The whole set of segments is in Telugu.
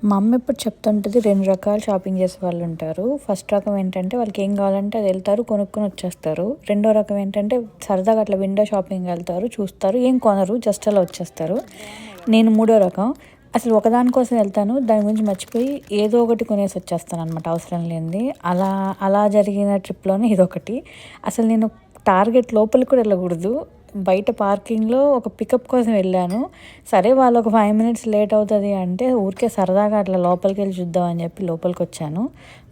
మా అమ్మ ఎప్పుడు చెప్తుంటది 2 రకాల షాపింగ్ చేసే వాళ్ళు ఉంటారు. ఫస్ట్ రకం ఏంటంటే వాళ్ళకి ఏం కావాలంటే అది వెళ్తారు, కొనుక్కొని వచ్చేస్తారు. రెండో రకం ఏంటంటే సరదాగా అట్లా విండో షాపింగ్ వెళ్తారు, చూస్తారు, ఏం కొనరు, జస్ట్ అలా వచ్చేస్తారు. నేను మూడో రకం. అసలు ఒకదాని కోసం వెళ్తాను, దాని గురించి మర్చిపోయి ఏదో ఒకటి కొనేసి వచ్చేస్తాను అనమాట అవసరం లేనిది. అలా అలా జరిగిన ట్రిప్‌లోనే ఇదొకటి. అసలు నేను టార్గెట్ లోపలికి కూడా వెళ్ళకూడదు. బయట పార్కింగ్‌లో ఒక పికప్ కోసం వెళ్ళాను. సరే వాళ్ళు ఒక 5 మినిట్స్ లేట్ అవుతది అంటే ఊరికే సరదాగా అట్లా లోపలికెళ్ళి చూద్దాం అని చెప్పి లోపలికొచ్చాను.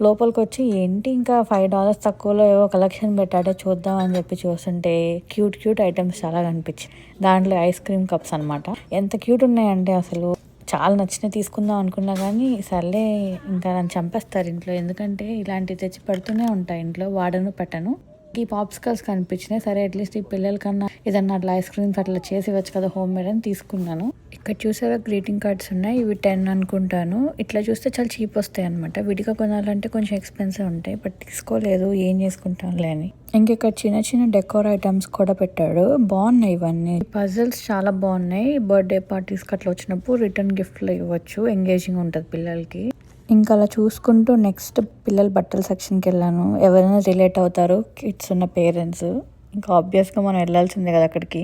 లోపలికొచ్చి ఏంటి ఇంకా $5 తక్కువలో ఏవో కలెక్షన్ పెట్టాడే చూద్దాం అని చెప్పి చూస్తుంటే క్యూట్ క్యూట్ ఐటెమ్స్ చాలా కనిపించాయి. దాంట్లో ఐస్ క్రీమ్ కప్స్ అనమాట. ఎంత క్యూట్ ఉన్నాయంటే అసలు చాలా నచ్చినయి తీసుకుందాం అనుకున్నా కానీ సర్లే ఇంకా నన్ను చంపేస్తారు ఇంట్లో. ఎందుకంటే ఇలాంటివి తెచ్చి పెడుతూనే ఉంటా ఇంట్లో, వాడను పెట్టను. ఈ పాప్సికల్స్ కనిపించినాయి. సరే అట్లీస్ట్ ఈ పిల్లల కన్నా ఏదన్నా అట్లా ఐస్ క్రీమ్స్ అట్లా చేసి ఇవ్వచ్చు కదా హోమ్ మేడ్ అని తీసుకున్నాను. ఇక్కడ చూసారా గ్రీటింగ్ కార్డ్స్ ఉన్నాయి. ఇవి 10 అనుకుంటాను. ఇట్లా చూస్తే చాలా చీప్ వస్తాయి అనమాట. విడిగా కొనాలంటే కొంచెం ఎక్స్పెన్సివ్ ఉంటాయి. బట్ తీసుకోలేదు, ఏం చేసుకుంటానులే అని. ఇంకిక్కడ చిన్న చిన్న డెకోర్ ఐటమ్స్ కూడా పెట్టాడు. బాగున్నాయి ఇవన్నీ. పజిల్స్ చాలా బాగున్నాయి. బర్త్డే పార్టీస్కి అట్లా వచ్చినప్పుడు రిటర్న్ గిఫ్ట్లు ఇవ్వచ్చు. ఎంగేజింగ్ ఉంటుంది పిల్లలకి. ఇంకా అలా చూసుకుంటూ నెక్స్ట్ పిల్లల బట్టల సెక్షన్కి వెళ్ళాను. ఎవరైనా రిలేట్ అవుతారు కిడ్స్ ఉన్న పేరెంట్స్. ఇంకా ఆబ్వియస్గా మనం వెళ్ళాల్సిందే కదా అక్కడికి.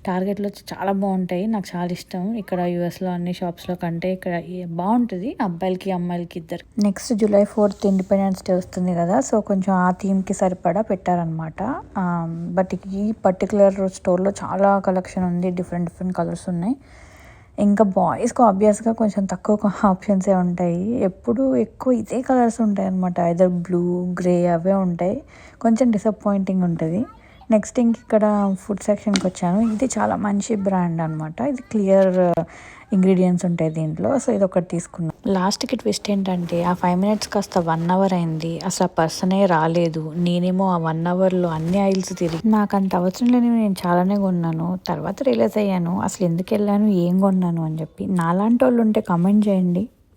టార్గెట్లో వచ్చి చాలా బాగుంటాయి, నాకు చాలా ఇష్టం. ఇక్కడ యూఎస్లో అన్ని షాప్స్లో కంటే ఇక్కడ బాగుంటుంది అబ్బాయిలకి అమ్మాయిలకి ఇద్దరు. Next July 4th independence day వస్తుంది కదా, సో కొంచెం ఆ థీమ్కి సరిపడా పెట్టారనమాట. బట్ ఈ పర్టికులర్ స్టోర్లో చాలా కలెక్షన్ ఉంది, డిఫరెంట్ డిఫరెంట్ కలర్స్ ఉన్నాయి. ఇంకా బాయ్స్కి ఆబ్వియస్గా కొంచెం తక్కువ ఆప్షన్సే ఉంటాయి. ఎప్పుడు ఎక్కువ ఇదే కలర్స్ ఉంటాయి అనమాట. ఐదర్ బ్లూ, గ్రే అవే ఉంటాయి. కొంచెం డిసప్పాయింటింగ్ ఉంటుంది. నెక్స్ట్ ఇక్కడ ఫుడ్ సెక్షన్కి వచ్చాను. ఇది చాలా మంచి బ్రాండ్ అనమాట. ఇది క్లియర్ ఇంగ్రీడియంట్స్ ఉంటాయి దీంట్లో. సో ఇది ఒకటి తీసుకున్నాను. లాస్ట్కి ట్విస్ట్ ఏంటంటే ఆ 5 మినిట్స్ కాస్త 1 అవర్ అయింది. అసలు ఆ పర్సనే రాలేదు. నేనేమో ఆ 1 అవర్లో అన్ని ఐల్స్ తిరిగి నాకు అంత అవసరం లేనివి నేను చాలానే కొన్నాను. తర్వాత రియలైజ్ అయ్యాను అసలు ఎందుకు వెళ్ళాను, ఏం కొన్నాను అని చెప్పి. నాలాంటి వాళ్ళు ఉంటే కమెంట్ చేయండి.